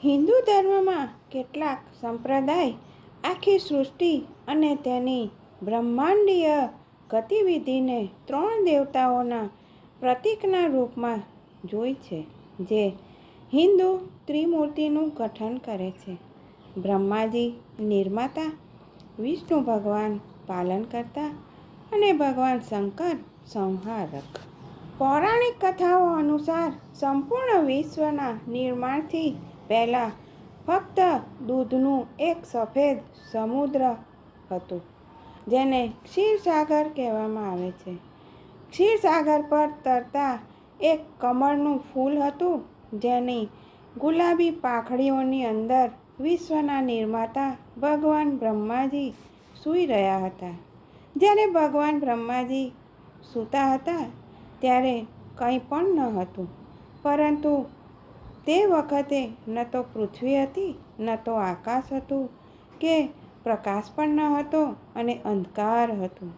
હિન્દુ ધર્મમાં કેટલાક સંપ્રદાય આખી સૃષ્ટિ અને તેની બ્રહ્માંડીય ગતિવિધિને 3 દેવતાઓના પ્રતીકના રૂપમાં જોઈ છે, જે હિન્દુ ત્રિમૂર્તિનું ગઠન કરે છે. બ્રહ્માજી નિર્માતા, વિષ્ણુ ભગવાન પાલનકર્તા અને ભગવાન શંકર સંહારક. પૌરાણિક કથાઓ અનુસાર સંપૂર્ણ વિશ્વના નિર્માણથી પહેલાં ફક્ત દૂધનું એક સફેદ સમુદ્ર હતું, જેને ક્ષીરસાગર કહેવામાં આવે છે. ક્ષીરસાગર પર તરતા એક કમળનું ફૂલ હતું, જેની ગુલાબી પાંખડીઓની અંદર વિશ્વના નિર્માતા ભગવાન બ્રહ્માજી સૂઈ રહ્યા હતા. જ્યારે ભગવાન બ્રહ્માજી સૂતા હતા ત્યારે કંઈ પણ ન હતું, પરંતુ તે વખતે ન તો પૃથ્વી હતી, ન તો આકાશ હતું, કે પ્રકાશ પણ ન હતો અને અંધકાર હતું.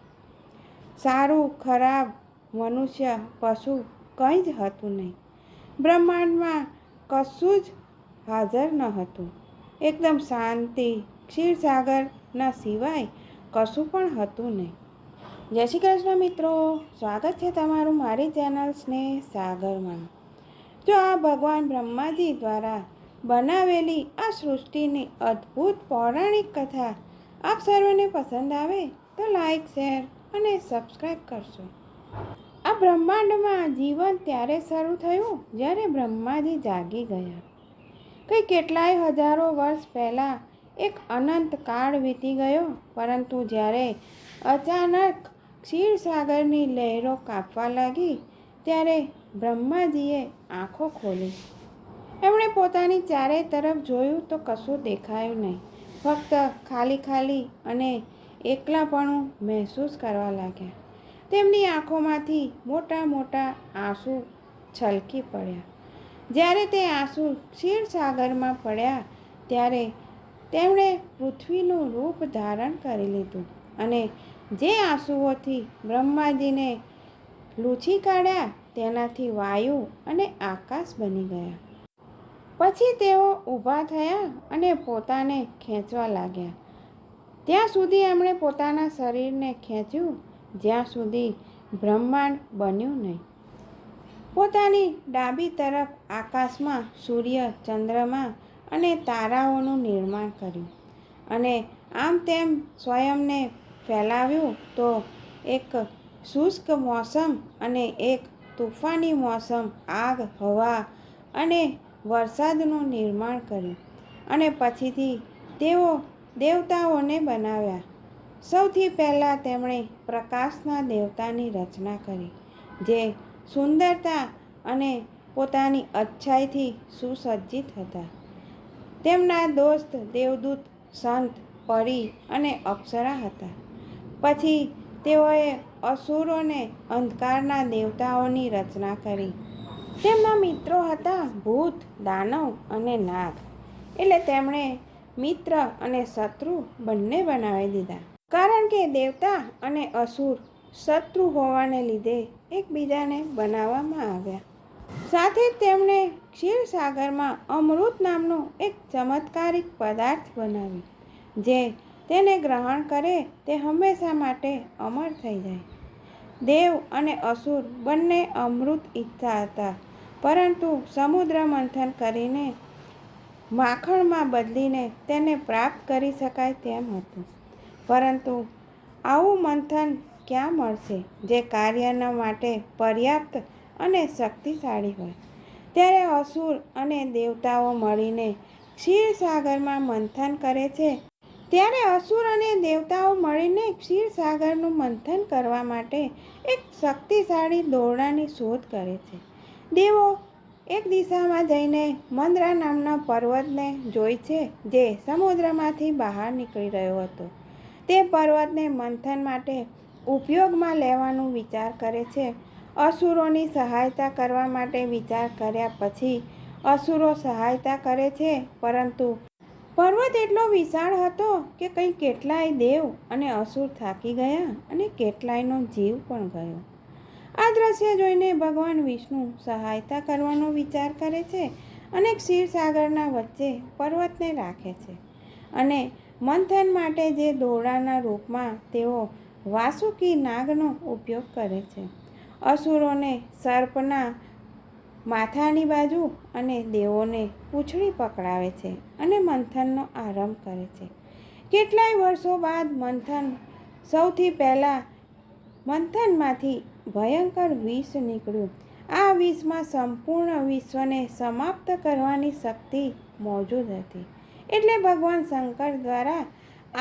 સારું ખરાબ, મનુષ્ય પશુ કંઈ જ હતું નહીં. બ્રહ્માંડમાં કશું જ હાજર ન હતું. એકદમ શાંતિ. ક્ષીરસાગરના સિવાય કશું પણ હતું નહીં. જય શ્રી કૃષ્ણ મિત્રો, સ્વાગત છે તમારું મારી ચેનલ સ્નેહ સાગરમાં. જો આ ભગવાન બ્રહ્માજી દ્વારા બનાવેલી આ સૃષ્ટિની અદ્ભુત પૌરાણિક કથા આપ સર્વને પસંદ આવે તો લાઈક, શેર અને સબસ્ક્રાઈબ કરશો. આ બ્રહ્માંડમાં જીવન ત્યારે શરૂ થયું જ્યારે બ્રહ્માજી જાગી ગયા. કંઈ કેટલાય હજારો વર્ષ પહેલાં એક અનંત કાળ વીતી ગયો, પરંતુ જ્યારે અચાનક ક્ષીરસાગરની લહેરો કાપવા લાગી ત્યારે બ્રહ્માજીએ આંખો ખોલી. એમણે પોતાની ચારે તરફ જોયું તો કશું દેખાયું નહીં. ફક્ત ખાલી ખાલી અને એકલાપણું મહેસૂસ કરવા લાગ્યા. તેમની આંખોમાંથી મોટા મોટા આંસુ છલકી પડ્યા. જ્યારે તે આંસુ ક્ષીરસાગરમાં પડ્યા ત્યારે તેમણે પૃથ્વીનું રૂપ ધારણ કરી લીધું અને જે આંસુઓથી બ્રહ્માજીને લૂછી કાઢ્યા તેનાથી વાયુ અને આકાશ બની ગયા. પછી તેઓ ઊભા થયા અને પોતાને ખેંચવા લાગ્યા. ત્યાં સુધી એમણે પોતાના શરીરને ખેંચ્યું જ્યાં સુધી બ્રહ્માંડ બન્યું નહીં. પોતાની ડાબી તરફ આકાશમાં સૂર્ય, ચંદ્રમા અને તારાઓનું નિર્માણ કર્યું અને આમ તેમ સ્વયંને ફેલાવ્યું તો એક શુષ્ક મોસમ અને એક તૂફાની મોસમ, આગ, હવા અને વરસાદનું નિર્માણ કર્યું. અને પછીથી તેઓ દેવતાઓને બનાવ્યા. સૌથી પહેલાં તેમણે પ્રકાશના દેવતાની રચના કરી, જે સુંદરતા અને પોતાની અચ્છાઈથી સુસજ્જિત હતા. તેમના દોસ્ત દેવદૂત, સંત, પરી અને અપ્સરા હતા. પછી તેઓએ અસુરોને અંધકારના દેવતાઓની રચના કરી. તેમના મિત્રો હતા ભૂત, દાનવ અને નાગ. એટલે તેમણે મિત્ર અને શત્રુ બંને બનાવી દીધા. કારણ કે દેવતા અને અસુર શત્રુ હોવાને લીધે એકબીજાને બનાવવામાં આવ્યા. સાથે જ તેમણે ક્ષીરસાગરમાં અમૃત નામનું એક ચમત્કારિક પદાર્થ બનાવ્યું, જે તેને ગ્રહણ કરે તે હંમેશા માટે અમર થઈ જાય. દેવ અને અસુર બંને અમૃત ઈચ્છતા હતા, પરંતુ સમુદ્ર મંથન કરીને માખણમાં બદલીને તેને પ્રાપ્ત કરી શકાય તેમ હતું. પરંતુ આવું મંથન ક્યાં મળશે જે કાર્યના માટે પર્યાપ્ત અને શક્તિશાળી હોય. ત્યારે અસુર અને દેવતાઓ મળીને ક્ષીરસાગરમાં મંથન કરે છે. ત્યારે અસુર અને દેવતાઓ મળીને ક્ષીરસાગરનું મંથન કરવા માટે એક શક્તિશાળી દોરડાની શોધ કરે છે. દેવો એક દિશામાં જઈને મંદરા નામના પર્વતને જોઈ છે, જે સમુદ્રમાંથી બહાર નીકળી રહ્યો હતો. તે પર્વતને મંથન માટે ઉપયોગમાં લેવાનું વિચાર કરે છે. અસુરોની સહાયતા કરવા માટે વિચાર કર્યા પછી અસુરો સહાયતા કરે છે, પરંતુ પર્વત એટલો વિશાળ હતો કે કંઈ કેટલાય દેવ અને અસુર થાકી ગયા અને કેટલાયનો જીવ પણ ગયો. આ દ્રશ્ય જોઈને ભગવાન વિષ્ણુ સહાયતા કરવાનો વિચાર કરે છે અને ક્ષીરસાગરના વચ્ચે પર્વતને રાખે છે. અને મંથન માટે જે દોરડાના રૂપમાં તેઓ વાસુકી નાગનો ઉપયોગ કરે છે. અસુરોને સર્પના માથાની બાજુ અને દેવોને પૂંછડી પકડાવે છે અને મંથનનો આરંભ કરે છે. કેટલાય વર્ષો બાદ સૌથી પહેલાં મંથનમાંથી ભયંકર વિષ નીકળ્યું. આ વિષમાં સંપૂર્ણ વિશ્વને સમાપ્ત કરવાની શક્તિ મોજૂદ હતી. એટલે ભગવાન શંકર દ્વારા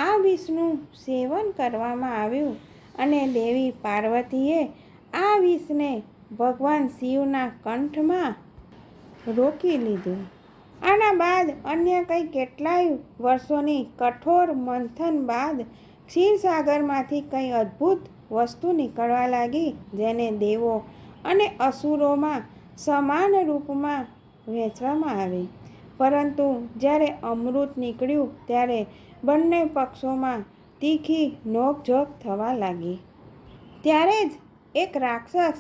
આ વિષનું સેવન કરવામાં આવ્યું અને દેવી પાર્વતીએ આ વિષને ભગવાન શિવના કંઠમાં રોકી લીધું. આના બાદ અન્ય કેટલાય વર્ષોની કઠોર મંથન બાદ ક્ષીરસાગરમાંથી કંઈ અદ્ભુત વસ્તુ નીકળવા લાગી, જેને દેવો અને અસુરોમાં સમાન રૂપમાં વહેંચવામાં આવી. પરંતુ જ્યારે અમૃત નીકળ્યું ત્યારે બંને પક્ષોમાં તીખી નોકઝોક થવા લાગી. ત્યારે જ એક રાક્ષસ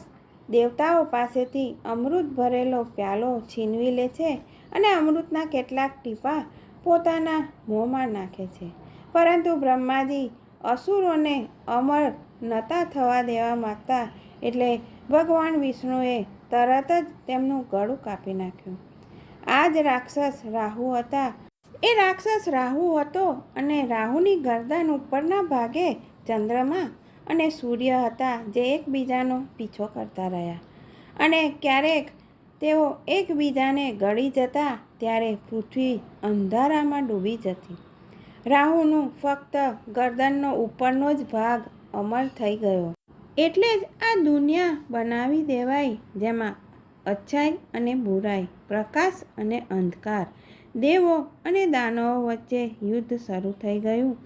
દેવતાઓ પાસેથી અમૃત ભરેલો પ્યાલો છીનવી લે છે અને અમૃતના કેટલાક ટીપાં પોતાના મોંમાં નાખે છે. પરંતુ બ્રહ્માજી અસુરોને અમર નહોતા થવા દેવા માગતા, એટલે ભગવાન વિષ્ણુએ તરત જ તેમનું ગળું કાપી નાખ્યું. આ જ રાક્ષસ રાહુ હતા. એ રાક્ષસ રાહુ હતો અને રાહુની ગરદન ઉપરના ભાગે ચંદ્રમા અને સૂર્ય હતા, જે એકબીજાનો પીછો કરતા રહ્યા. અને ક્યારેક તેઓ એકબીજાને ગળી જતા ત્યારે પૃથ્વી અંધારામાં ડૂબી જતી. રાહુનું ફક્ત ગરદનનો ઉપરનો જ ભાગ અમર થઈ ગયો. એટલે જ આ દુનિયા બનાવી દેવાઈ, જેમાં અચ્છાઈ અને બુરાઈ, પ્રકાશ અને અંધકાર, દેવો અને દાનવો વચ્ચે યુદ્ધ શરૂ થઈ ગયું.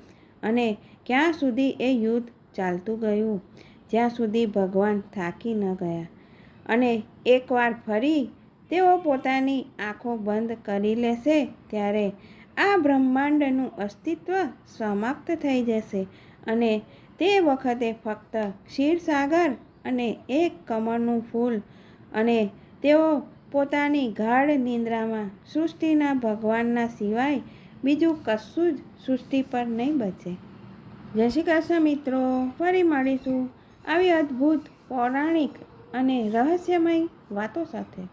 અને ક્યાં સુધી એ યુદ્ધ ચાલતું ગયું, જ્યાં સુધી ભગવાન થાકી ન ગયા અને એકવાર ફરી તેઓ પોતાની આંખો બંધ કરી લેશે ત્યારે આ બ્રહ્માંડનું અસ્તિત્વ સમાપ્ત થઈ જશે અને તે વખતે ફક્ત ક્ષીરસાગર અને એક કમળનું ફૂલ અને તેઓ પોતાની ગાઢ નિંદ્રામાં સૃષ્ટિના ભગવાનના સિવાય બીજું કશું જ સૃષ્ટિ પર નહીં બચે. જય શ્રી કૃષ્ણ મિત્રો, ફરી મળીશું આવી અદ્ભુત પૌરાણિક અને રહસ્યમય વાતો સાથે.